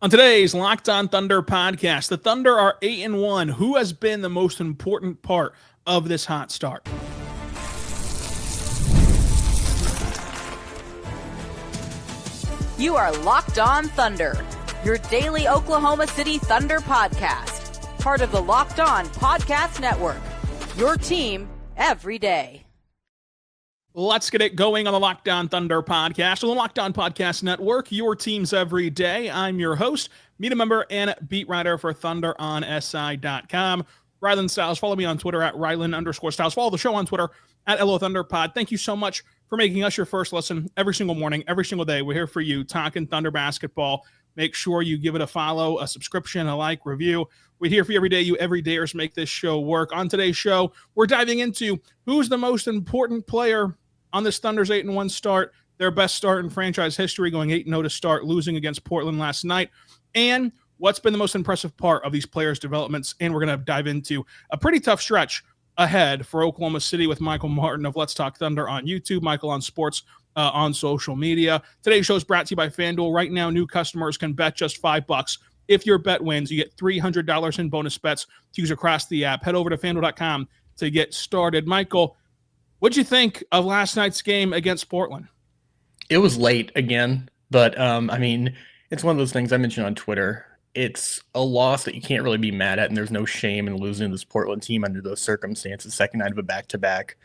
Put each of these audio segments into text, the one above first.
On today's Locked On Thunder podcast, the Thunder are 8-1. Who has been the most important part of this hot start? You are Locked On Thunder, your daily Oklahoma City Thunder podcast. Part of the Locked On Podcast Network, your team every day. Let's get it going on the Locked On Thunder podcast on the Locked On Podcast Network, your teams every day. I'm your host, media member, and beat writer for Thunder on SI.com. Rylan Stiles. Follow me on Twitter at Rylan_Stiles. Follow the show on Twitter at LO Thunderpod. Thank you so much for making us your first listen every single morning, every single day. We're here for you, talking Thunder basketball. Make sure you give it a follow, a subscription, a like, review. We're here for you every day. You everydayers make this show work. On today's show, we're diving into who's the most important player on this Thunder's 8-1 start, their best start in franchise history, going 8-0 to start, losing against Portland last night, and what's been the most impressive part of these players' developments. And we're going to dive into a pretty tough stretch ahead for Oklahoma City with Michael Martin of Let's Talk Thunder on YouTube, Michael on Sports on social media. Today's show is brought to you by FanDuel. Right now, new customers can bet just $5. If your bet wins, you get $300 in bonus bets to use across the app. Head over to FanDuel.com to get started. Michael, what'd you think of last night's game against Portland? It was late again, but it's one of those things I mentioned on Twitter. It's a loss that you can't really be mad at, and there's no shame in losing to this Portland team under those circumstances. Second night of a back-to-back.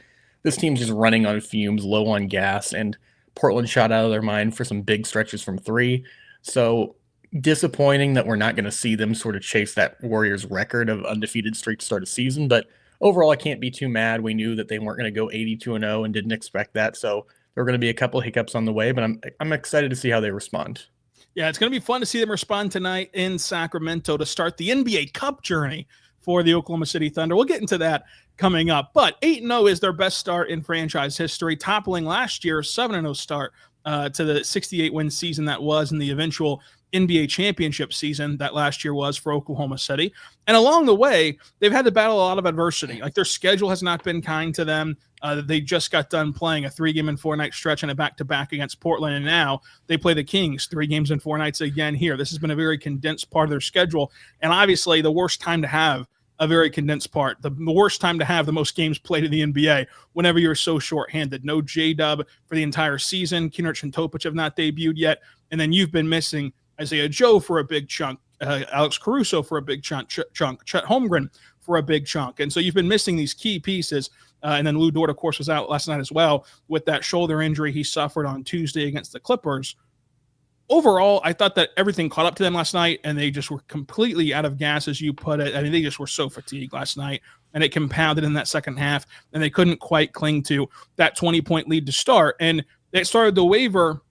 This team's just running on fumes, low on gas, and Portland shot out of their mind for some big stretches from three. So disappointing that we're not going to see them sort of chase that Warriors record of undefeated streak to start a season, but overall, I can't be too mad. We knew that they weren't going to go 82-0 and didn't expect that. So there were going to be a couple of hiccups on the way, but I'm excited to see how they respond. Yeah, it's going to be fun to see them respond tonight in Sacramento to start the NBA Cup journey for the Oklahoma City Thunder. We'll get into that coming up. But 8-0 is their best start in franchise history, toppling last year's 7-0 start to the 68-win season that was in the eventual NBA championship season that last year was for Oklahoma City. And along the way, they've had to battle a lot of adversity. Like, their schedule has not been kind to them. They just got done playing a 3-game and 4-night stretch and a back-to-back against Portland, and now they play the Kings 3 games and 4 nights again here. This has been a very condensed part of their schedule, and obviously the worst time to have a very condensed part, the worst time to have the most games played in the NBA whenever you're so shorthanded. No J-Dub for the entire season. Kenrich and Topic have not debuted yet, and then you've been missing Isaiah Joe for a big chunk, Alex Caruso for a big chunk, Chet Holmgren for a big chunk. And so you've been missing these key pieces. And then Lou Dort, of course, was out last night as well with that shoulder injury he suffered on Tuesday against the Clippers. Overall, I thought that everything caught up to them last night, and they just were completely out of gas, as you put it. I mean, they just were so fatigued last night, and it compounded in that second half, and they couldn't quite cling to that 20-point lead to start. And it started to waver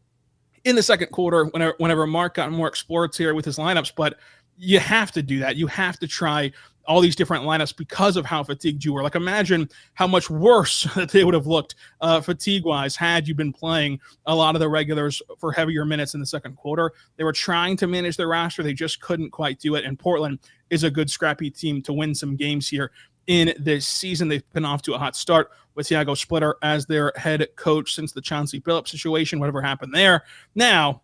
in the second quarter whenever Mark got more exploratory with his lineups, but you have to do that. You have to try all these different lineups because of how fatigued you were. Like, imagine how much worse that they would have looked fatigue-wise had you been playing a lot of the regulars for heavier minutes in the second quarter. They were trying to manage their roster. They just couldn't quite do it, and Portland is a good, scrappy team to win some games here in this season. They've been off to a hot start with Thiago Splitter as their head coach since the Chauncey Billups situation, whatever happened there. Now,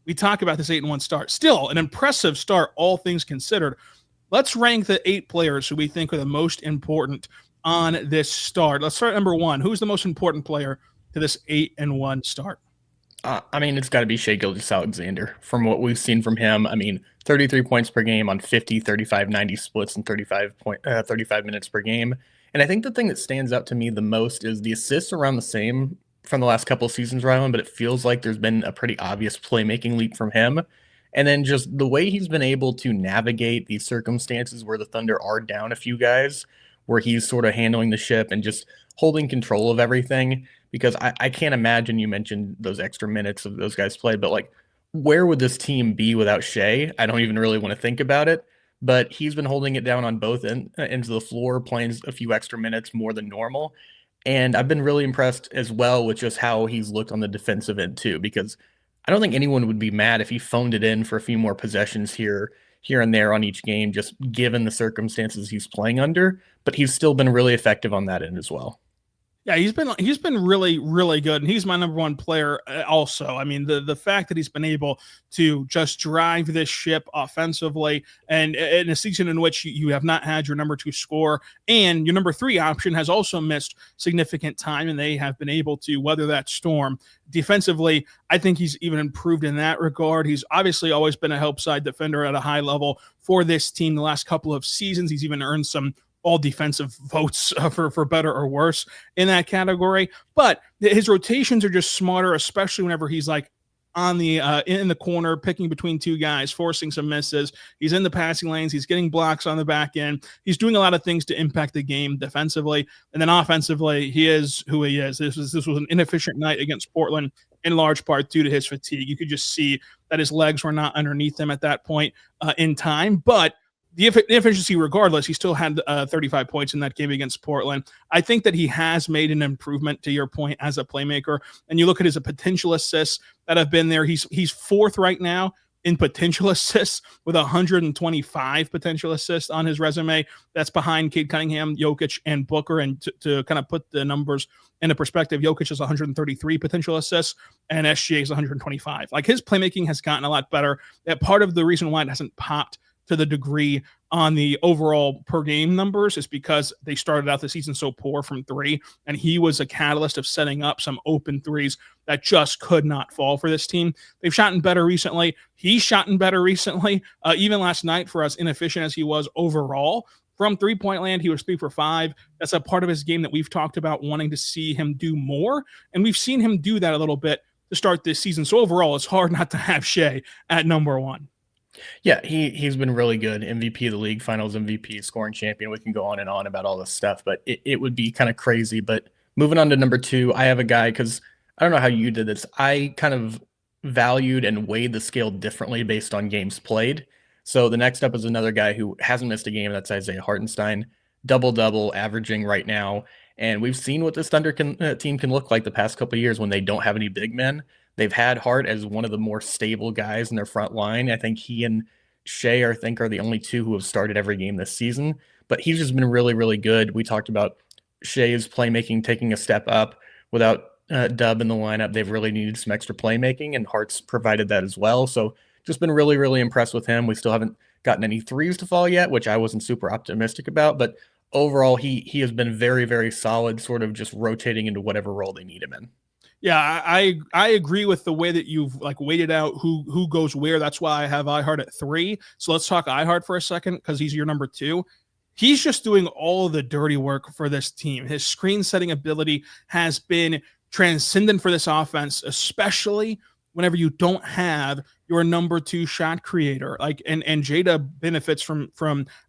we talk about this 8-1 start. Still an impressive start, all things considered. Let's rank the 8 players who we think are the most important on this start. Let's start at number 1. Who's the most important player to this 8-1 start? It's got to be Shai Gilgeous-Alexander. From what we've seen from him, 33 points per game on 50, 35, 90 splits and 35 minutes per game. And I think the thing that stands out to me the most is the assists around the same from the last couple of seasons, Rylan, but it feels like there's been a pretty obvious playmaking leap from him. And then just the way he's been able to navigate these circumstances where the Thunder are down a few guys, where he's sort of handling the ship and just holding control of everything. Because I can't imagine, you mentioned those extra minutes of those guys played, but like, where would this team be without Shai? I don't even really want to think about it. But he's been holding it down on both ends of the floor, playing a few extra minutes more than normal. And I've been really impressed as well with just how he's looked on the defensive end too, because I don't think anyone would be mad if he phoned it in for a few more possessions here and there on each game, just given the circumstances he's playing under. But he's still been really effective on that end as well. Yeah, he's been really really good, and he's my number one player. Also, I mean the fact that he's been able to just drive this ship offensively, and in a season in which you have not had your number two scorer and your number three option has also missed significant time, and they have been able to weather that storm defensively. I think he's even improved in that regard. He's obviously always been a help side defender at a high level for this team the last couple of seasons. He's even earned some all defensive votes for better or worse in that category. But his rotations are just smarter, especially whenever he's like on the in the corner, picking between two guys, forcing some misses. He's in the passing lanes. He's getting blocks on the back end. He's doing a lot of things to impact the game defensively, and then offensively, he is who he is. This was an inefficient night against Portland in large part due to his fatigue. You could just see that his legs were not underneath him at that point in time, but the efficiency, regardless, he still had 35 points in that game against Portland. I think that he has made an improvement, to your point, as a playmaker. And you look at his potential assists that have been there. He's fourth right now in potential assists with 125 potential assists on his resume. That's behind Cade Cunningham, Jokic, and Booker. And to kind of put the numbers into perspective, Jokic is 133 potential assists and SGA is 125. Like, his playmaking has gotten a lot better. That part of the reason why it hasn't popped to the degree on the overall per game numbers is because they started out the season so poor from three, and he was a catalyst of setting up some open threes that just could not fall for this team. They've shot better recently. He's shot better recently. Even last night, for as inefficient as he was overall from three-point land, he was 3 for 5. That's a part of his game that we've talked about wanting to see him do more, and we've seen him do that a little bit to start this season. So overall, it's hard not to have Shai at number one. Yeah, he's been really good. MVP of the league, finals MVP, scoring champion. We can go on and on about all this stuff, but it would be kind of crazy. But moving on to number two, I have a guy, because I don't know how you did this. I kind of valued and weighed the scale differently based on games played. So the next up is another guy who hasn't missed a game. That's Isaiah Hartenstein, double-double averaging right now. And we've seen what this Thunder team can look like the past couple of years when they don't have any big men. They've had Hart as one of the more stable guys in their front line. I think he and Shai are the only two who have started every game this season. But he's just been really, really good. We talked about Shai's playmaking taking a step up. Without Dub in the lineup, they've really needed some extra playmaking, and Hart's provided that as well. So just been really, really impressed with him. We still haven't gotten any threes to fall yet, which I wasn't super optimistic about. But overall, he has been very, very solid, sort of just rotating into whatever role they need him in. Yeah, I agree with the way that you've like weighted out who goes where. That's why I have iHeart at 3. So let's talk iHeart for a second, because he's your number 2. He's just doing all the dirty work for this team. His screen setting ability has been transcendent for this offense, especially whenever you don't have your number 2 shot creator. Like, and Jada benefits from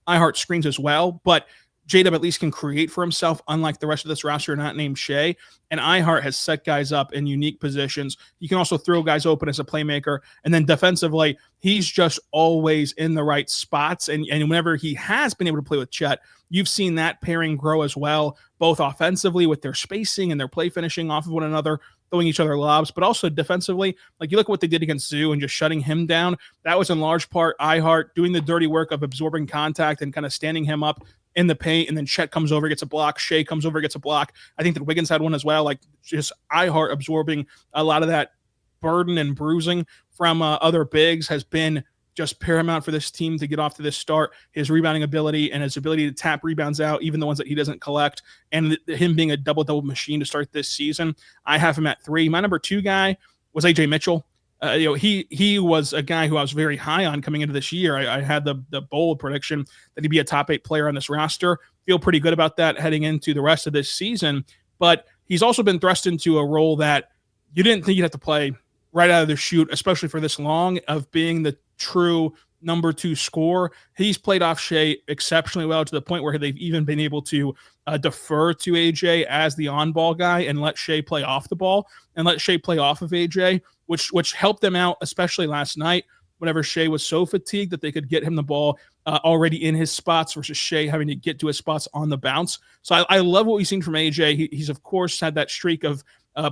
iHeart screens as well, but J-Dub at least can create for himself, unlike the rest of this roster not named Shai. And iHeart has set guys up in unique positions. He can also throw guys open as a playmaker. And then defensively, he's just always in the right spots. And whenever he has been able to play with Chet, you've seen that pairing grow as well, both offensively with their spacing and their play finishing off of one another, throwing each other lobs, but also defensively. Like, you look at what they did against Zoo and just shutting him down. That was in large part iHeart doing the dirty work of absorbing contact and kind of standing him up in the paint, and then Chet comes over, gets a block. Shai comes over, gets a block. I think that Wiggins had one as well. Like, just iHeart absorbing a lot of that burden and bruising from other bigs has been just paramount for this team to get off to this start. His rebounding ability and his ability to tap rebounds out, even the ones that he doesn't collect, and him being a double-double machine to start this season. I have him at 3. My number 2 guy was Ajay Mitchell. He was a guy who I was very high on coming into this year. I had the bold prediction that he'd be a top 8 player on this roster. Feel pretty good about that heading into the rest of this season. But he's also been thrust into a role that you didn't think you'd have to play right out of the chute, especially for this long, of being the true number 2 scorer. He's played off Shai exceptionally well, to the point where they've even been able to defer to AJ as the on-ball guy and let Shai play off the ball and let Shai play off of AJ, which helped them out, especially last night, whenever Shai was so fatigued that they could get him the ball already in his spots versus Shai having to get to his spots on the bounce. So I love what we've seen from AJ. He's of course had that streak of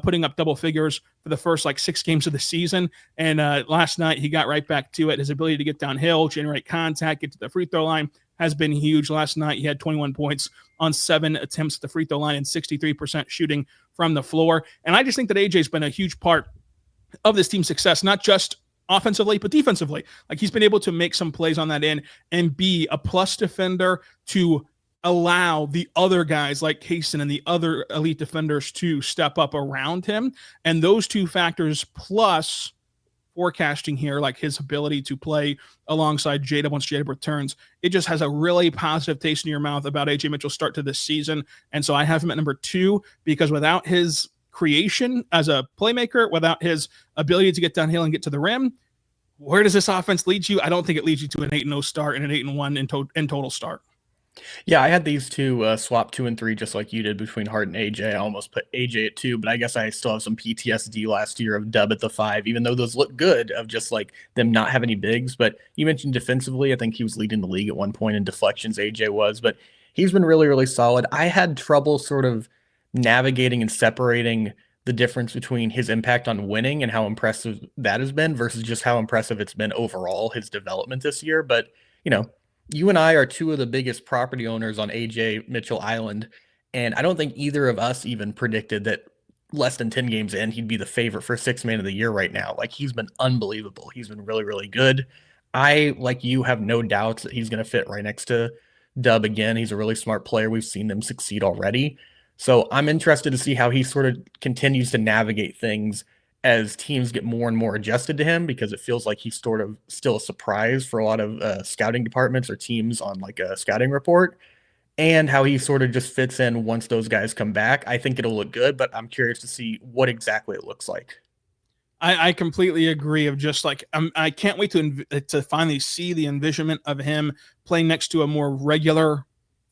putting up double figures for the first like 6 games of the season. And last night he got right back to it. His ability to get downhill, generate contact, get to the free throw line has been huge. Last night he had 21 points on 7 attempts at the free throw line and 63% shooting from the floor. And I just think that AJ's been a huge part of this team's success, not just offensively, but defensively. Like, he's been able to make some plays on that end and be a plus defender to allow the other guys like Cason and the other elite defenders to step up around him. And those two factors, plus forecasting here, like his ability to play alongside Jada once Jada returns, it just has a really positive taste in your mouth about Ajay Mitchell's start to this season. And so I have him at number 2, because without his creation as a playmaker, without his ability to get downhill and get to the rim, where does this offense lead you? I don't think it leads you to an 8-0 start and an 8-1 in total start. Yeah, I had these two swap 2 and 3 just like you did between Hart and AJ. I almost put AJ at 2, but I guess I still have some PTSD last year of Dub at the 5, even though those look good of just like them not have any bigs. But you mentioned defensively, I think he was leading the league at one point in deflections, AJ was, but he's been really, really solid. I had trouble sort of navigating and separating the difference between his impact on winning and how impressive that has been versus just how impressive it's been overall, his development this year. But, you and I are 2 of the biggest property owners on Ajay Mitchell Island, and I don't think either of us even predicted that less than 10 games in, he'd be the favorite for 6th man of the year right now. Like, he's been unbelievable. He's been really, really good. I, like you, have no doubts that he's going to fit right next to Dub again. He's a really smart player. We've seen them succeed already. So I'm interested to see how he sort of continues to navigate things as teams get more and more adjusted to him, because it feels like he's sort of still a surprise for a lot of scouting departments or teams on like a scouting report, and how he sort of just fits in once those guys come back. I think it'll look good, but I'm curious to see what exactly it looks like. I completely agree. Of just like, I can't wait to finally see the envisionment of him playing next to a more regular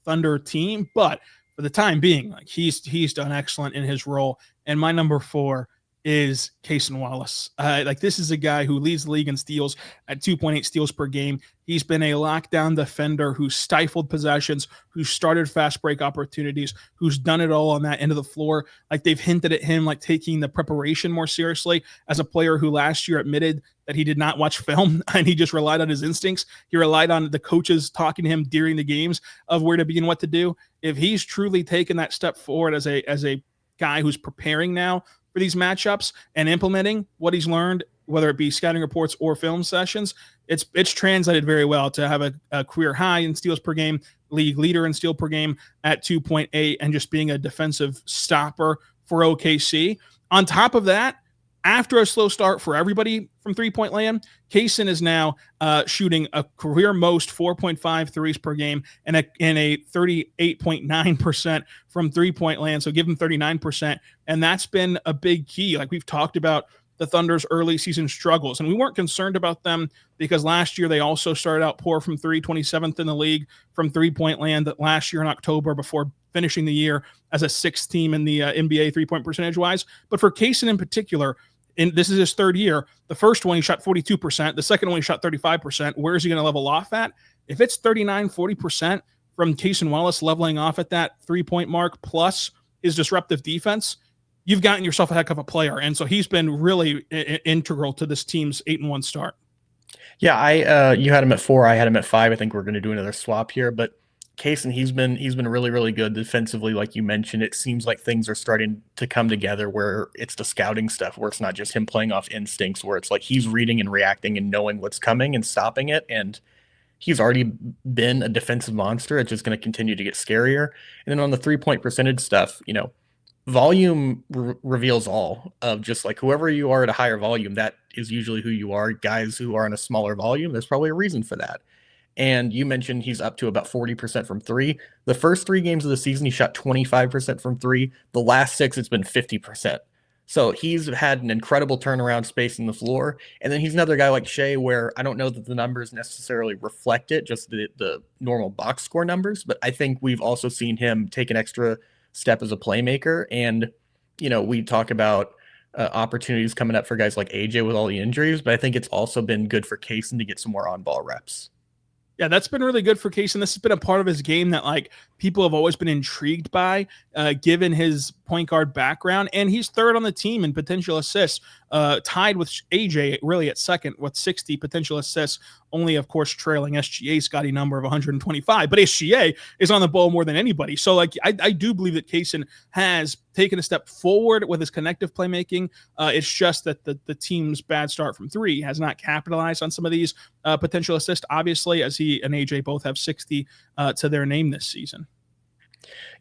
Thunder team. But for the time being, like, he's done excellent in his role. And my number 4 is Cason Wallace. Like, this is a guy who leads the league in steals at 2.8 steals per game. He's been a lockdown defender who's stifled possessions, who's started fast break opportunities, who's done it all on that end of the floor. Like, they've hinted at him like taking the preparation more seriously as a player who last year admitted that he did not watch film and he just relied on his instincts. He relied on the coaches talking to him during the games of where to be and what to do. If he's truly taken that step forward as a guy who's preparing now for these matchups and implementing what he's learned, whether it be scouting reports or film sessions, it's translated very well to have a career high in steals per game, league leader in steal per game at 2.8, and just being a defensive stopper for OKC. On top of that, after a slow start for everybody from 3-point land, Cason is now shooting a career most 4.5 threes per game and a 38.9% from 3-point land. So give him 39%. And that's been a big key. Like, we've talked about the Thunder's early season struggles, and we weren't concerned about them because last year they also started out poor from 3, 27th in the league from 3-point land last year in October before finishing the year as a 6th team in the NBA 3-point percentage wise. But for Cason in particular, and this is his 3rd year, the first one he shot 42%, the second one he shot 35%. Where is he going to level off at? If it's 39, 40% from Cason Wallace leveling off at that 3-point mark plus his disruptive defense, you've gotten yourself a heck of a player. And so he's been really integral to this team's 8-1 start. Yeah, you had him at 4, I had him at 5. I think we're going to do another swap here, but Cason, he's been really, really good defensively, like you mentioned. It seems like things are starting to come together where it's the scouting stuff, where it's not just him playing off instincts, where it's like he's reading and reacting and knowing what's coming and stopping it. And he's already been a defensive monster. It's just going to continue to get scarier. And then on the 3-point percentage stuff, volume reveals all of just like whoever you are at a higher volume, that is usually who you are. Guys who are in a smaller volume, there's probably a reason for that. And you mentioned he's up to about 40% from 3. The first 3 games of the season, he shot 25% from 3. The last 6, it's been 50%. So he's had an incredible turnaround space in the floor. And then he's another guy like Shai, where I don't know that the numbers necessarily reflect it, just the normal box score numbers. But I think we've also seen him take an extra step as a playmaker. And, we talk about opportunities coming up for guys like AJ with all the injuries, but I think it's also been good for Cason to get some more on-ball reps. Yeah, that's been really good for Cason. This has been a part of his game that, like, people have always been intrigued by, given his point guard background. And he's third on the team in potential assists, tied with AJ really at second with 60 potential assists, only, of course, trailing SGA's Scotty number of 125. But SGA is on the ball more than anybody. So, like, I do believe that Cason has taken a step forward with his connective playmaking. It's just that the team's bad start from three has not capitalized on some of these potential assists, obviously, as he and AJ both have 60 to their name this season.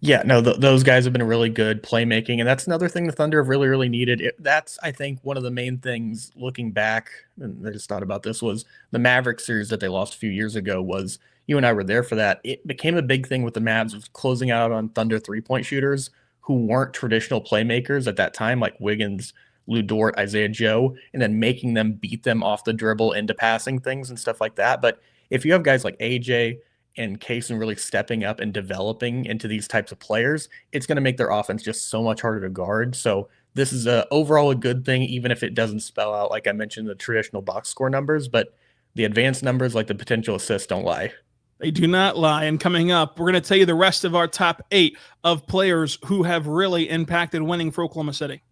Yeah, no, those guys have been really good playmaking, and that's another thing the Thunder have really, really needed. That's, I think, one of the main things looking back, and I just thought about this, was the Mavericks series that they lost a few years ago. Was you and I were there for that. It became a big thing with the Mavs of closing out on Thunder three-point shooters who weren't traditional playmakers at that time, like Wiggins, Lou Dort, Isaiah Joe, and then making them beat them off the dribble into passing things and stuff like that. But if you have guys like AJ and Cason really stepping up and developing into these types of players, it's going to make their offense just so much harder to guard. So this is overall a good thing, even if it doesn't spell out, like I mentioned, the traditional box score numbers, but the advanced numbers, like the potential assists, don't lie. They do not lie. And coming up, we're going to tell you the rest of our top 8 of players who have really impacted winning for Oklahoma City.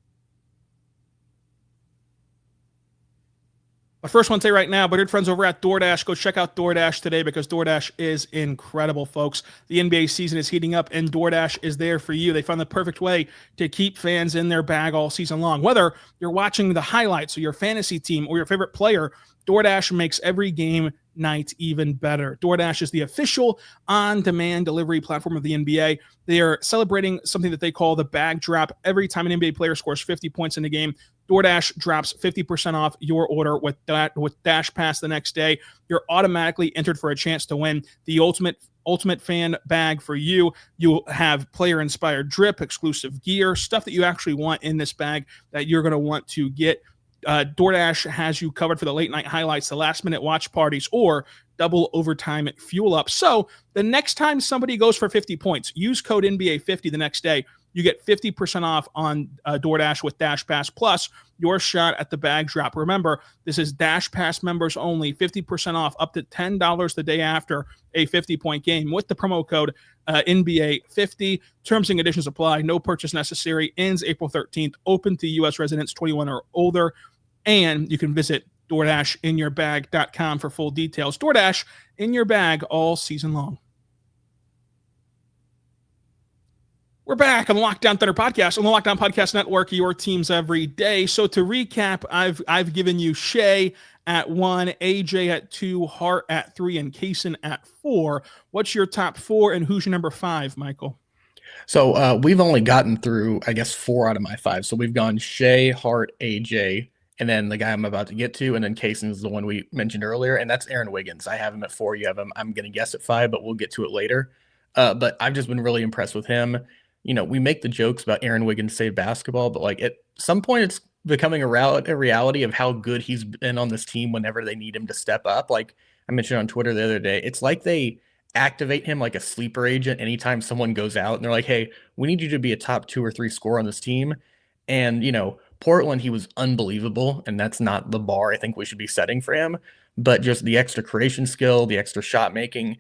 But first, I want to say right now, but your friends over at DoorDash, go check out DoorDash today because DoorDash is incredible, folks. The NBA season is heating up, and DoorDash is there for you. They found the perfect way to keep fans in their bag all season long. Whether you're watching the highlights of your fantasy team or your favorite player, DoorDash makes every game night even better. DoorDash is the official on-demand delivery platform of the NBA. They are celebrating something that they call the bag drop. Every time an NBA player scores 50 points in a game, DoorDash drops 50% off your order with Dash Pass the next day. You're automatically entered for a chance to win the ultimate fan bag for you. You'll have player-inspired drip, exclusive gear, stuff that you actually want in this bag that you're going to want to get. DoorDash has you covered for the late night highlights, the last minute watch parties, or double overtime fuel up. So the next time somebody goes for 50 points, use code NBA50 the next day. You get 50% off on DoorDash with Dash Pass plus your shot at the bag drop. Remember, this is Dash Pass members only, 50% off up to $10 the day after a 50-point game with the promo code NBA50. Terms and conditions apply. No purchase necessary. Ends April 13th. Open to U.S. residents 21 or older. And you can visit DoorDashInYourBag.com for full details. DoorDash in your bag all season long. We're back on the Lockdown Thunder podcast on the Lockdown Podcast Network, your teams every day. So to recap, I've given you Shai at 1, AJ at 2, Hart at 3, and Cason at 4. What's your top 4 and who's your number 5, Michael? So we've only gotten through, I guess, 4 out of my 5. So we've gone Shai, Hart, AJ, and then the guy I'm about to get to, and then Cason is the one we mentioned earlier, and that's Aaron Wiggins. I have him at 4. You have him, I'm going to guess, at 5, but we'll get to it later. But I've just been really impressed with him. You know, we make the jokes about Aaron Wiggins saved basketball, but like at some point it's becoming a reality of how good he's been on this team whenever they need him to step up. Like I mentioned on Twitter the other day, it's like they activate him like a sleeper agent anytime someone goes out and they're like, hey, we need you to be a top 2 or 3 scorer on this team. And, you know, Portland, he was unbelievable, and that's not the bar I think we should be setting for him. But just the extra creation skill, the extra shot making,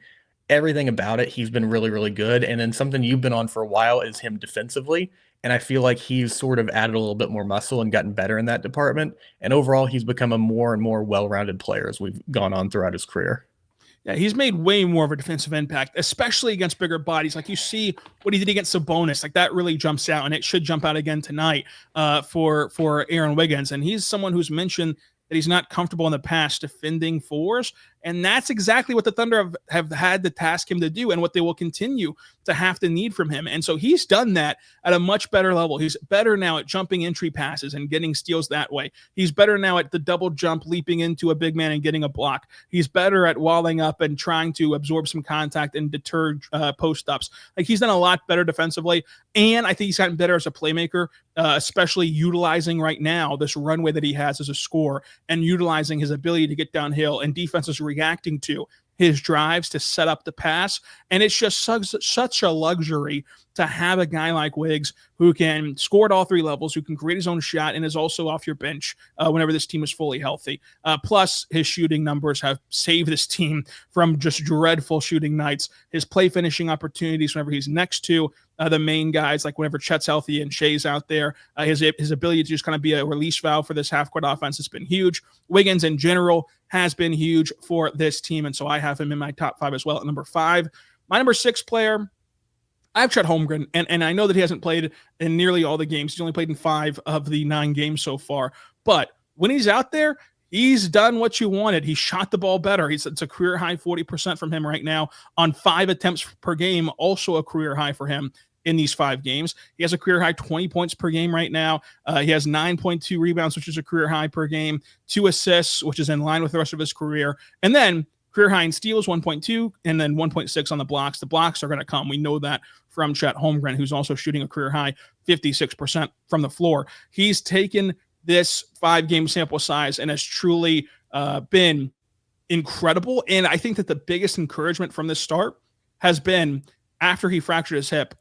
everything about it, he's been really, really good. And then something you've been on for a while is him defensively. And I feel like he's sort of added a little bit more muscle and gotten better in that department. And overall, he's become a more and more well-rounded player as we've gone on throughout his career. Yeah, he's made way more of a defensive impact, especially against bigger bodies. Like you see what he did against Sabonis, like that really jumps out, and it should jump out again tonight for Aaron Wiggins. And he's someone who's mentioned that he's not comfortable in the past defending 4s. And that's exactly what the Thunder have had to task him to do and what they will continue to have to need from him. And so he's done that at a much better level. He's better now at jumping entry passes and getting steals that way. He's better now at the double jump, leaping into a big man and getting a block. He's better at walling up and trying to absorb some contact and deter post-ups. Like he's done a lot better defensively. And I think he's gotten better as a playmaker, especially utilizing right now this runway that he has as a scorer and utilizing his ability to get downhill and defenses reacting to his drives to set up the pass. And it's just such a luxury to have a guy like Wiggs who can score at all three levels, who can create his own shot, and is also off your bench whenever this team is fully healthy. Plus, his shooting numbers have saved this team from just dreadful shooting nights. His play finishing opportunities whenever he's next to the main guys, like whenever Chet's healthy and Shai's out there, his ability to just kind of be a release valve for this half-court offense has been huge. Wiggins in general has been huge for this team, and so I have him in my top 5 as well at number 5. My number 6 player, I have Chet Holmgren, and I know that he hasn't played in nearly all the games. He's only played in 5 of the 9 games so far. But when he's out there, he's done what you wanted. He shot the ball better. It's a career high 40% from him right now on 5 attempts per game, also a career high for him in these 5 games. He has a career high 20 points per game right now. He has 9.2 rebounds, which is a career high per game, 2 assists, which is in line with the rest of his career. And then career high in steals, 1.2, and then 1.6 on the blocks. The blocks are going to come. We know that from Chet Holmgren, who's also shooting a career high 56% from the floor. He's taken this 5-game sample size and has truly been incredible. And I think that the biggest encouragement from this start has been after he fractured his hip.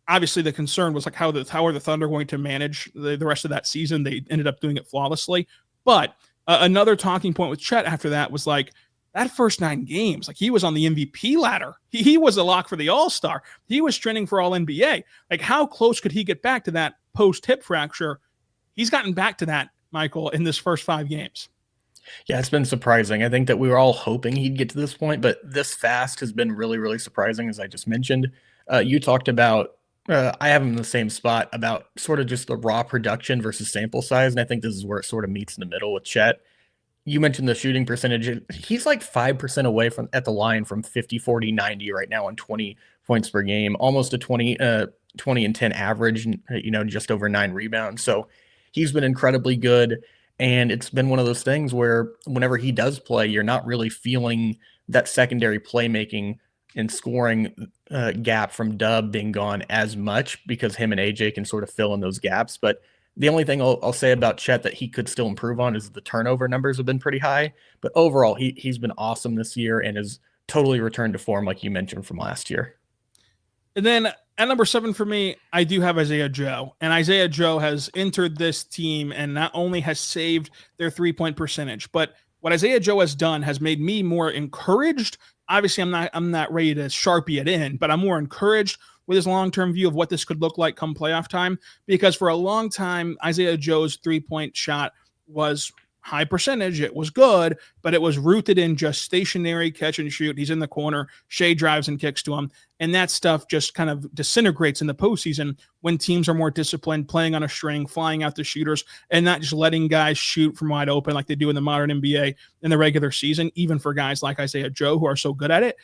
Obviously, the concern was like how are the Thunder going to manage the rest of that season? They ended up doing it flawlessly. But another talking point with Chet after that was like that first 9 games, like he was on the MVP ladder. He was a lock for the All-Star. He was trending for All-NBA. Like how close could he get back to that post-hip fracture? He's gotten back to that, Michael, in this first 5 games. Yeah, it's been surprising. I think that we were all hoping he'd get to this point, but this fast has been really, really surprising, as I just mentioned. You talked about I have him in the same spot about sort of just the raw production versus sample size, and I think this is where it sort of meets in the middle with Chet. You mentioned the shooting percentage. He's like 5% away from at the line from 50, 40, 90 right now on 20 points per game, almost a 20 and 10 average, just over 9 rebounds. So he's been incredibly good, and it's been one of those things where whenever he does play, you're not really feeling that secondary playmaking and scoring gap from Dub being gone as much because him and AJ can sort of fill in those gaps. But the only thing I'll say about Chet that he could still improve on is the turnover numbers have been pretty high. But overall, he's been awesome this year and has totally returned to form, like you mentioned, from last year. And then at number 7 for me, I do have Isaiah Joe. And Isaiah Joe has entered this team and not only has saved their 3-point percentage, but what Isaiah Joe has done has made me more encouraged. Obviously, I'm not ready to Sharpie it in, but I'm more encouraged with his long-term view of what this could look like come playoff time, because for a long time, Isaiah Joe's 3-point shot was high percentage. It was good, but it was rooted in just stationary catch and shoot. He's in the corner. Shai drives and kicks to him. And that stuff just kind of disintegrates in the postseason when teams are more disciplined, playing on a string, flying out the shooters, and not just letting guys shoot from wide open like they do in the modern NBA in the regular season, even for guys like Isaiah Joe who are so good at it.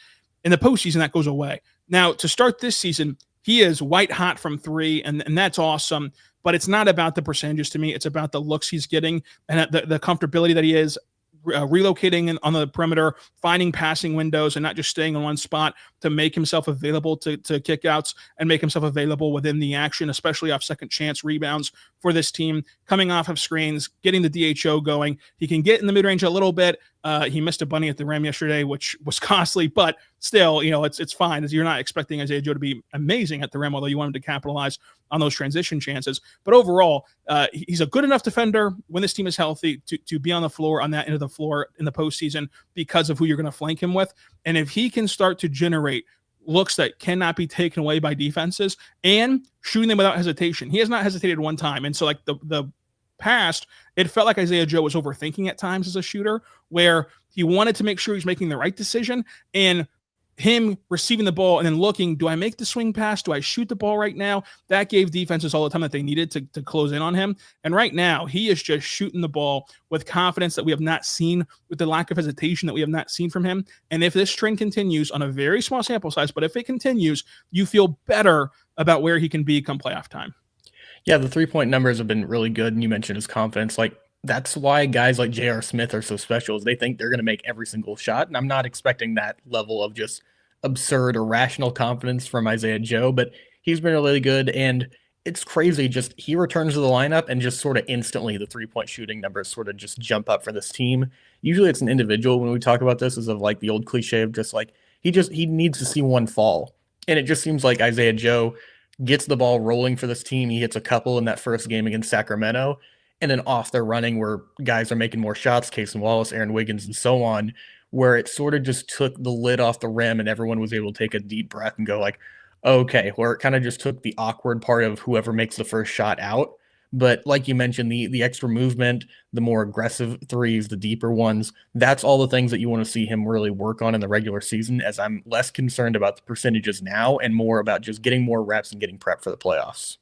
In the postseason, that goes away. Now, to start this season, he is white hot from 3, and that's awesome. But it's not about the percentages to me. It's about the looks he's getting and the comfortability that he is relocating on the perimeter, finding passing windows, and not just staying in one spot to make himself available to kickouts and make himself available within the action, especially off second chance rebounds for this team, coming off of screens, getting the DHO going. He can get in the mid-range a little bit. He missed a bunny at the rim yesterday, which was costly, but still, it's fine. You're not expecting Isaiah Joe to be amazing at the rim, although you want him to capitalize on those transition chances. But overall, he's a good enough defender when this team is healthy to be on the floor, on that end of the floor in the postseason because of who you're going to flank him with. And if he can start to generate looks that cannot be taken away by defenses and shooting them without hesitation, he has not hesitated one time. And so like the past, it felt like Isaiah Joe was overthinking at times as a shooter, where he wanted to make sure he's making the right decision, and him receiving the ball and then looking, do I make the swing pass? Do I shoot the ball right now? That gave defenses all the time that they needed to close in on him. And right now, he is just shooting the ball with confidence that we have not seen, with the lack of hesitation that we have not seen from him. And if this trend continues on a very small sample size, but if it continues, you feel better about where he can be come playoff time. Yeah, the 3-point numbers have been really good, and you mentioned his confidence. Like, that's why guys like J.R. Smith are so special, is they think they're going to make every single shot, and I'm not expecting that level of just absurd, irrational confidence from Isaiah Joe, but he's been really good, and it's crazy. Just he returns to the lineup, and just sort of instantly the 3-point shooting numbers sort of just jump up for this team. Usually it's an individual when we talk about this, is of like the old cliche of just like he needs to see one fall, and it just seems like Isaiah Joe gets the ball rolling for this team. He hits a couple in that first game against Sacramento, and then off they're running where guys are making more shots, Cason Wallace, Aaron Wiggins, and so on, where it sort of just took the lid off the rim and everyone was able to take a deep breath and go like, okay, where it kind of just took the awkward part of whoever makes the first shot out. But like you mentioned, the extra movement, the more aggressive threes, the deeper ones, that's all the things that you want to see him really work on in the regular season, as I'm less concerned about the percentages now and more about just getting more reps and getting prepped for the playoffs.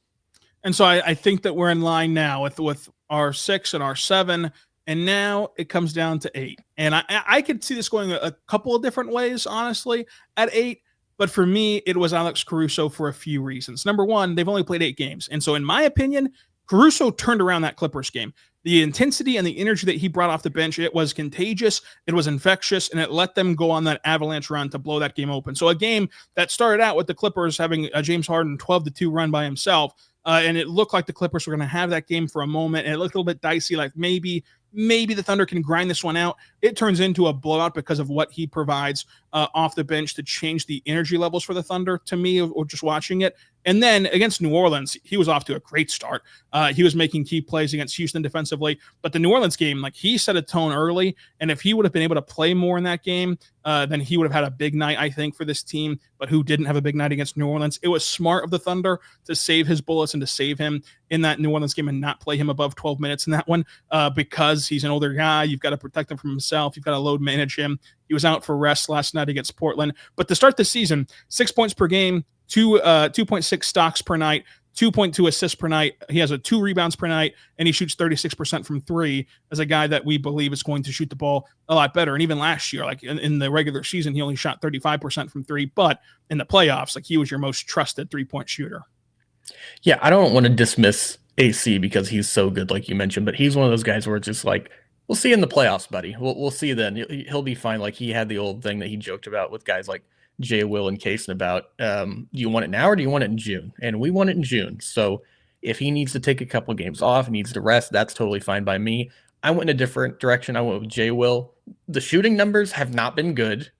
And so I think that we're in line now with our 6 and our 7, and now it comes down to 8. And I could see this going a couple of different ways, honestly, at 8. But for me, it was Alex Caruso for a few reasons. Number one, they've only played 8 games. And so in my opinion, Caruso turned around that Clippers game. The intensity and the energy that he brought off the bench, it was contagious, it was infectious, and it let them go on that avalanche run to blow that game open. So a game that started out with the Clippers having a James Harden 12-2 run by himself, and it looked like the Clippers were going to have that game for a moment, and it looked a little bit dicey, like maybe the Thunder can grind this one out. It turns into a blowout because of what he provides off the bench to change the energy levels for the Thunder, to me, or just watching it. And then against New Orleans, he was off to a great start. He was making key plays against Houston defensively. But the New Orleans game, like, he set a tone early. And if he would have been able to play more in that game, then he would have had a big night, I think, for this team. But who didn't have a big night against New Orleans? It was smart of the Thunder to save his bullets and to save him in that New Orleans game and not play him above 12 minutes in that one because he's an older guy. You've got to protect him from himself. You've got to load manage him. He was out for rest last night against Portland. But to start the season, 6 points per game, 2.6 stocks per night, 2.2 assists per night. He has 2 rebounds per night, and he shoots 36% from 3 as a guy that we believe is going to shoot the ball a lot better. And even last year, like in the regular season, he only shot 35% from 3, but in the playoffs, like, he was your most trusted 3-point shooter. Yeah, I don't want to dismiss AC because he's so good, like you mentioned, but he's one of those guys where it's just like, we'll see in the playoffs, buddy. We'll see then. He'll be fine. Like, he had the old thing that he joked about with guys like Jay, Will, and Cason about, do you want it now or do you want it in June? And we want it in June. So if he needs to take a couple of games off, needs to rest, that's totally fine by me. I went in a different direction. I went with Jay, Will. The shooting numbers have not been good,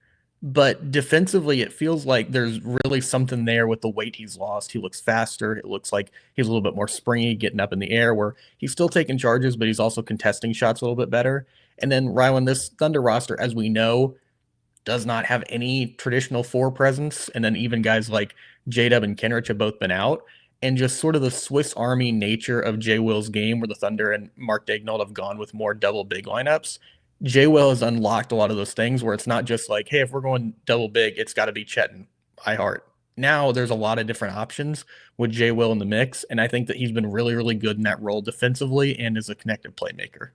but defensively, it feels like there's really something there with the weight he's lost. He looks faster. It looks like he's a little bit more springy, getting up in the air, where he's still taking charges, but he's also contesting shots a little bit better. And then, Rylan, this Thunder roster, as we know, does not have any traditional 4 presence. And then even guys like J-Dub and Kenrich have both been out. And just sort of the Swiss Army nature of Jay Will's game, where the Thunder and Mark Daigneault have gone with more double big lineups. Jay Will has unlocked a lot of those things where it's not just like, hey, if we're going double big, it's got to be Chet and Hart. Now there's a lot of different options with Jay Will in the mix, and I think that he's been really, really good in that role defensively and as a connected playmaker.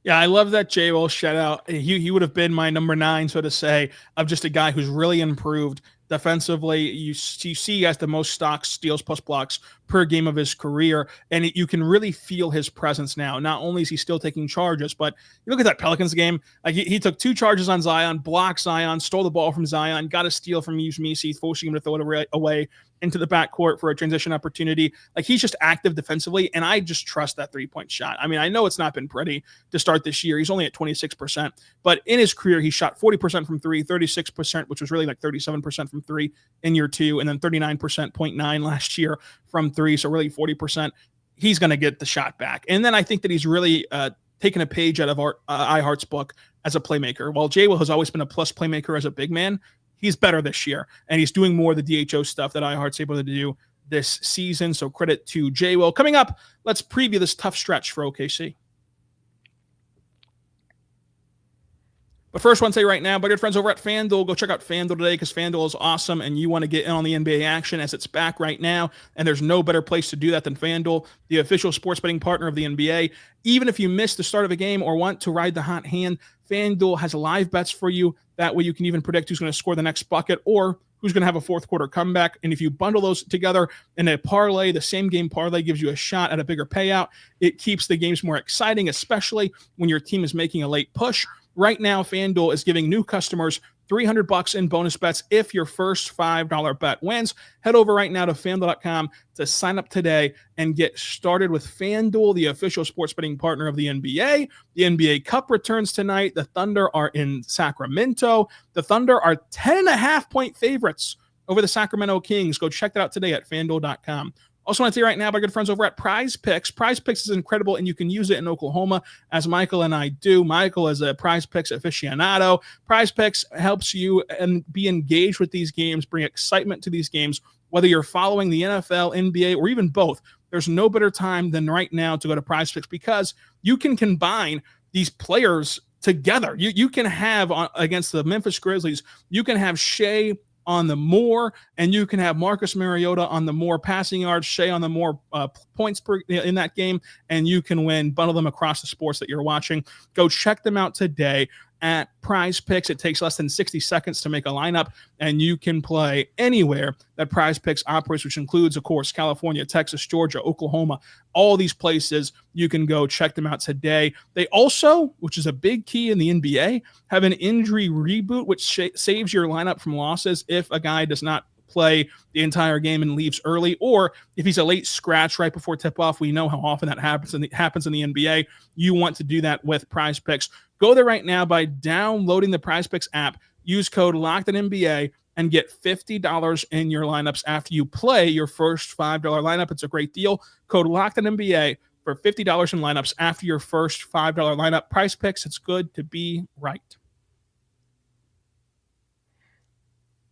Yeah, I love that Jay Will shout out. He would have been my number 9, so to say, of just a guy who's really improved defensively. You see he has the most stocks, steals plus blocks per game of his career, and you can really feel his presence now. Not only is he still taking charges, but you look at that Pelicans game, like he took 2 charges on Zion, blocked Zion, stole the ball from Zion, got a steal from Yusmisi, forcing him to throw it away into the backcourt for a transition opportunity. Like, he's just active defensively, and I just trust that 3-point shot. I mean, I know it's not been pretty to start this year. He's only at 26%, but in his career, he shot 40% from 3, 36%, which was really like 37% from 3 in year 2, and then 39.9 last year from 3, so really 40%. He's going to get the shot back. And then I think that he's really taken a page out of iHeart's book as a playmaker. While Jay Will has always been a plus playmaker as a big man, he's better this year, and he's doing more of the DHO stuff that iHeart's able to do this season, so credit to Jay Will. Coming up, let's preview this tough stretch for OKC. But first, I want to say right now, my good friends over at FanDuel, go check out FanDuel today because FanDuel is awesome, and you want to get in on the NBA action as it's back right now, and there's no better place to do that than FanDuel, the official sports betting partner of the NBA. Even if you miss the start of a game or want to ride the hot hand, FanDuel has live bets for you. That way you can even predict who's going to score the next bucket or who's going to have a fourth quarter comeback. And if you bundle those together in a parlay, the same game parlay gives you a shot at a bigger payout. It keeps the games more exciting, especially when your team is making a late push. Right now, FanDuel is giving new customers $300 in bonus bets if your first $5 bet wins. Head over right now to FanDuel.com to sign up today and get started with FanDuel, the official sports betting partner of the NBA. The NBA Cup returns tonight. The Thunder are in Sacramento. The Thunder are 10.5-point favorites over the Sacramento Kings. Go check that out today at FanDuel.com. Also want to tell you right now, my good friends over at Prize Picks. Prize Picks is incredible, and you can use it in Oklahoma, as Michael and I do. Michael is a Prize Picks aficionado. Prize Picks helps you and be engaged with these games, bring excitement to these games, whether you're following the NFL, NBA, or even both. There's no better time than right now to go to Prize Picks because you can combine these players together. You can have against the Memphis Grizzlies, you can have Shai on the more, and you can have Marcus Mariota on the more passing yards, Shai on the more points per in that game, and you can bundle them across the sports that you're watching. Go check them out today at Prize Picks. It takes less than 60 seconds to make a lineup, and you can play anywhere that Prize Picks operates, which includes, of course, California, Texas, Georgia, Oklahoma, all these places. You can go check them out today. They also, which is a big key in the NBA, have an injury reboot, which saves your lineup from losses if a guy does not play the entire game and leaves early, or if he's a late scratch right before tip-off. We know how often that happens in the NBA. You want to do that with Prize Picks. Go there right now by downloading the Prize Picks app. Use code LOCKEDONNBA and get $50 in your lineups after you play your first $5 lineup. It's a great deal. Code LOCKEDONNBA for $50 in lineups after your first $5 lineup. Prize Picks, it's good to be right.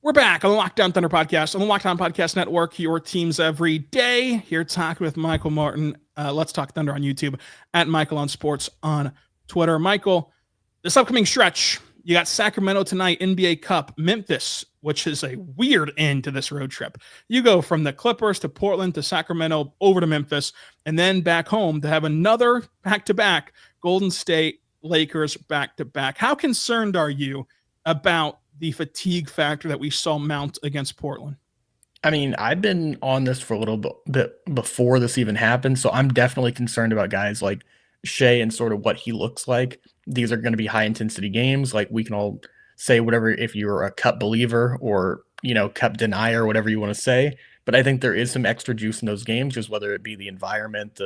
We're back on the Locked On Thunder podcast, on the Locked On Podcast Network, your teams every day. Here talking with Michael Martin. Let's Talk Thunder on YouTube, at Michael on Sports on Twitter. Michael, this upcoming stretch, you got Sacramento tonight, NBA Cup, Memphis, which is a weird end to this road trip. You go from the Clippers to Portland to Sacramento over to Memphis, and then back home to have another back-to-back Golden State Lakers back-to-back. How concerned are you about the fatigue factor that we saw mount against Portland? I mean, I've been on this for a little bit before this even happened, so I'm definitely concerned about guys like Shai and sort of what he looks like. These are going to be high-intensity games. Like, we can all say whatever if you're a cup believer or, cup denier, whatever you want to say, but I think there is some extra juice in those games, just whether it be the environment,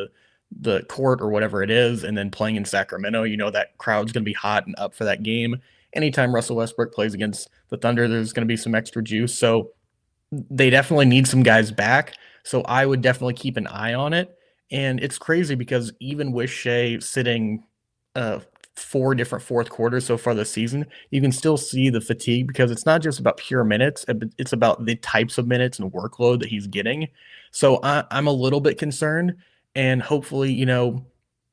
the court, or whatever it is, and then playing in Sacramento, that crowd's going to be hot and up for that game. Anytime Russell Westbrook plays against the Thunder, there's going to be some extra juice. So they definitely need some guys back. So I would definitely keep an eye on it. And it's crazy because even with Shai sitting 4 different fourth quarters so far this season, you can still see the fatigue because it's not just about pure minutes. It's about the types of minutes and workload that he's getting. So I'm a little bit concerned, and hopefully,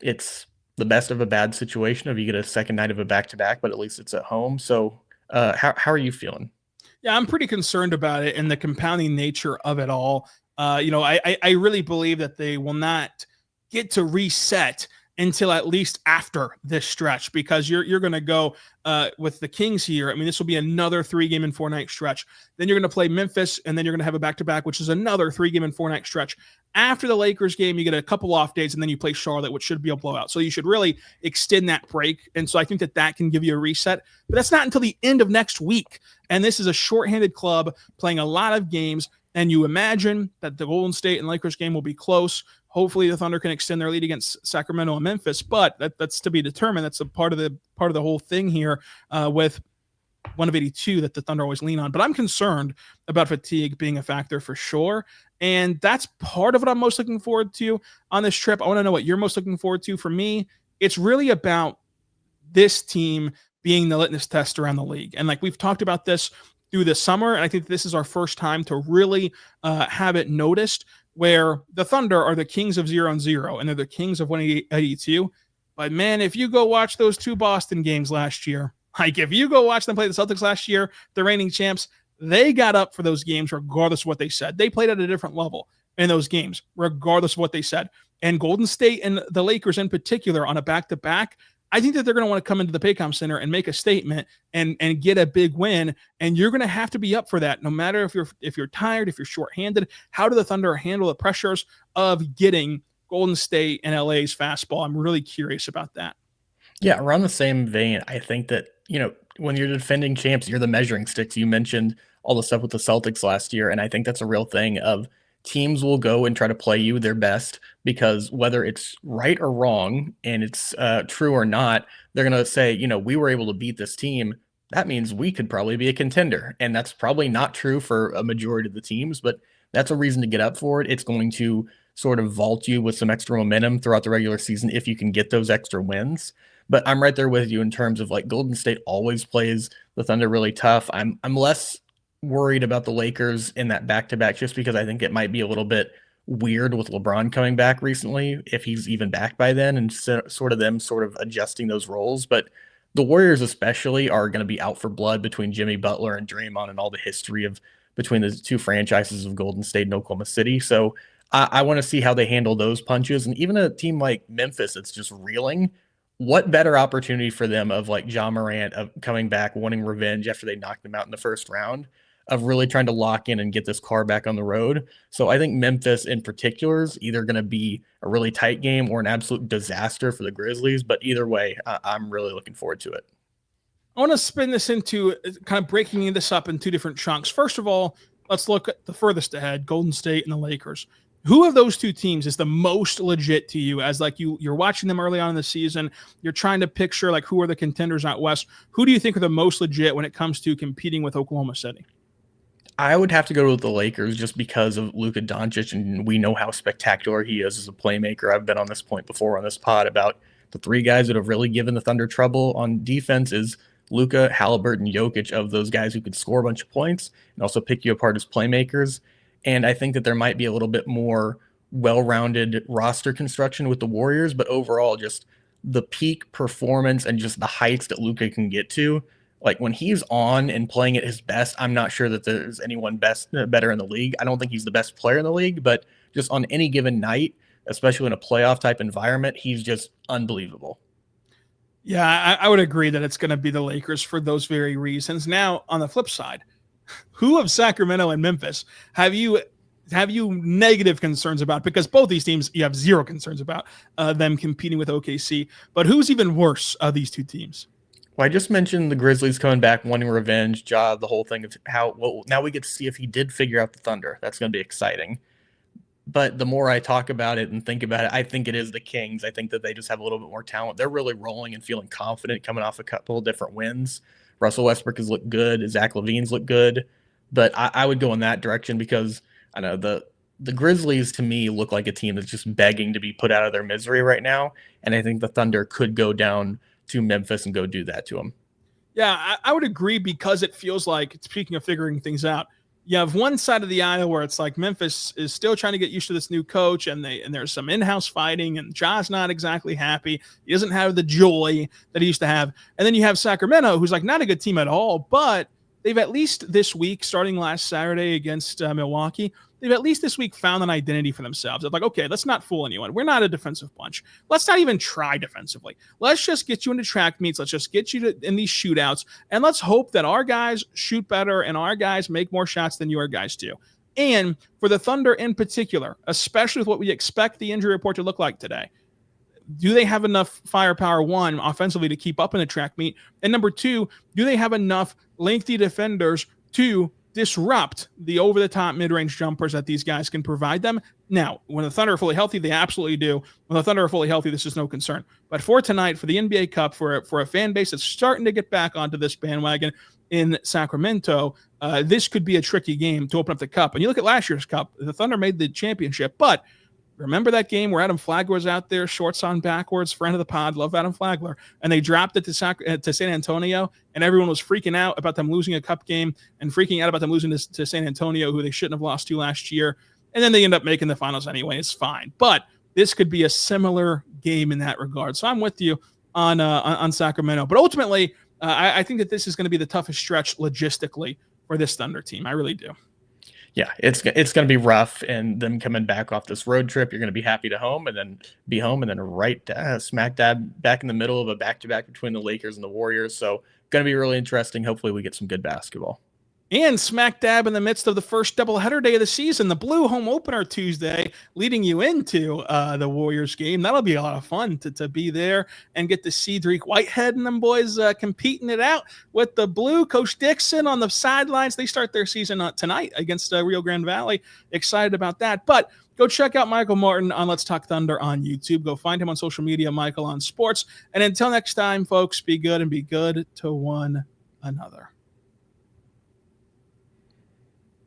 it's the best of a bad situation if you get a second night of a back-to-back, but at least it's at home. So how are you feeling? Yeah, I'm pretty concerned about it and the compounding nature of it all. I really believe that they will not get to reset until at least after this stretch, because you're going to go with the Kings here. I mean, this will be another 3-game and 4-night stretch. Then you're going to play Memphis, and then you're going to have a back-to-back, which is another 3-game and 4-night stretch. After the Lakers game, you get a couple off days, and then you play Charlotte, which should be a blowout. So you should really extend that break. And so I think that can give you a reset. But that's not until the end of next week. And this is a shorthanded club playing a lot of games. And you imagine that the Golden State and Lakers game will be close. Hopefully the Thunder can extend their lead against Sacramento and Memphis, but that's to be determined. That's a part of the whole thing here with 182 that the Thunder always lean on. But I'm concerned about fatigue being a factor for sure. And that's part of what I'm most looking forward to on this trip. I want to know what you're most looking forward to. For me, it's really about this team being the litmus test around the league. And like we've talked about this through the summer, and I think this is our first time to really have it noticed, where the Thunder are the kings of 0-0, and they're the kings of 182. But man, if you go watch those 2 Boston games last year, like if you go watch them play the Celtics last year, the reigning champs, they got up for those games regardless of what they said. They played at a different level in those games, regardless of what they said. And Golden State and the Lakers in particular on a back-to-back, I think that they're going to want to come into the Paycom Center and make a statement and get a big win. And you're going to have to be up for that, no matter if you're tired, if you're shorthanded. How do the Thunder handle the pressures of getting Golden State and LA's fastball? I'm really curious about that. Yeah, around the same vein, I think that, when you're defending champs, you're the measuring sticks. You mentioned all the stuff with the Celtics last year, and I think that's a real thing of teams will go and try to play you their best, because whether it's right or wrong and it's true or not, they're going to say, we were able to beat this team that means we could probably be a contender. And that's probably not true for a majority of the teams, but that's a reason to get up for it. It's going to sort of vault you with some extra momentum throughout the regular season if you can get those extra wins. But I'm right there with you in terms of like Golden State always plays the Thunder really tough. I'm less worried about the Lakers in that back-to-back just because I think it might be a little bit weird with LeBron coming back recently, if he's even back by then, and sort of them sort of adjusting those roles. But the Warriors especially are going to be out for blood between Jimmy Butler and Draymond and all the history of between the two franchises of Golden State and Oklahoma City. So I want to see how they handle those punches. And even a team like Memphis that's just reeling, what better opportunity for them of like John Morant of coming back, wanting revenge after they knocked them out in the first round, of really trying to lock in and get this car back on the road. So I think Memphis in particular is either going to be a really tight game or an absolute disaster for the Grizzlies. But either way, I'm really looking forward to it. I want to spin this into kind of breaking this up in two different chunks. First of all, let's look at the furthest ahead, Golden State and the Lakers. Who of those two teams is the most legit to you as like you're watching them early on in the season? You're trying to picture like who are the contenders out west? Who do you think are the most legit when it comes to competing with Oklahoma City? I would have to go with the Lakers just because of Luka Doncic, and we know how spectacular he is as a playmaker. I've been on this point before on this pod about the three guys that have really given the Thunder trouble on defense is Luka, Halliburton, Jokic, of those guys who could score a bunch of points and also pick you apart as playmakers. And I think that there might be a little bit more well-rounded roster construction with the Warriors, but overall just the peak performance and just the heights that Luka can get to. Like when he's on and playing at his best, I'm not sure that there's anyone better in the league. I don't think he's the best player in the league, but just on any given night, especially in a playoff type environment, he's just unbelievable. Yeah, I would agree that it's going to be the Lakers for those very reasons. Now, on the flip side, who of Sacramento and Memphis have you negative concerns about? Because both these teams, you have zero concerns about them competing with OKC. But who's even worse of these two teams? Well, I just mentioned the Grizzlies coming back, wanting revenge, the whole thing of how, well, now we get to see if he did figure out the Thunder. That's going to be exciting. But the more I talk about it and think about it, I think it is the Kings. I think that they just have a little bit more talent. They're really rolling and feeling confident coming off a couple of different wins. Russell Westbrook has looked good. Zach LaVine's looked good. But I would go in that direction because I know the Grizzlies to me look like a team that's just begging to be put out of their misery right now. And I think the Thunder could go down to Memphis and go do that to them. Yeah, I would agree because it feels like, speaking of figuring things out, you have one side of the aisle where it's like Memphis is still trying to get used to this new coach, and there's some in-house fighting, and Ja's not exactly happy. He doesn't have the joy that he used to have. And then you have Sacramento, who's like not a good team at all, but they've at least this week, starting last Saturday against Milwaukee, they've at least this week found an identity for themselves. They're like, okay, let's not fool anyone. We're not a defensive bunch. Let's not even try defensively. Let's just get you into track meets. Let's just get you in these shootouts. And let's hope that our guys shoot better and our guys make more shots than your guys do. And for the Thunder in particular, especially with what we expect the injury report to look like today, do they have enough firepower, one, offensively to keep up in the track meet? And number two, do they have enough lengthy defenders to disrupt the over-the-top mid-range jumpers that these guys can provide them? Now, when the Thunder are fully healthy, they absolutely do. When the Thunder are fully healthy, this is no concern. But for tonight, for the NBA Cup, for a fan base that's starting to get back onto this bandwagon in Sacramento, this could be a tricky game to open up the Cup. And you look at last year's Cup, the Thunder made the championship, but remember that game where Adam Flagler was out there, shorts on backwards, friend of the pod, love Adam Flagler, and they dropped it to San Antonio, and everyone was freaking out about them losing a cup game and freaking out about them losing to San Antonio, who they shouldn't have lost to last year, and then they end up making the finals anyway. It's fine. But this could be a similar game in that regard. So I'm with you on Sacramento. But ultimately, I think that this is going to be the toughest stretch logistically for this Thunder team. I really do. Yeah, it's going to be rough, and them coming back off this road trip, you're going to be happy to be home, and then right smack dab back in the middle of a back-to-back between the Lakers and the Warriors. So going to be really interesting. Hopefully we get some good basketball. And smack dab in the midst of the first doubleheader day of the season, the Blue home opener Tuesday, leading you into the Warriors game. That'll be a lot of fun to be there and get to see Dariq Whitehead and them boys competing it out with the Blue. Coach Dixon on the sidelines. They start their season tonight against Rio Grande Valley. Excited about that. But go check out Michael Martin on Let's Talk Thunder on YouTube. Go find him on social media, Michael on Sports. And until next time, folks, be good and be good to one another.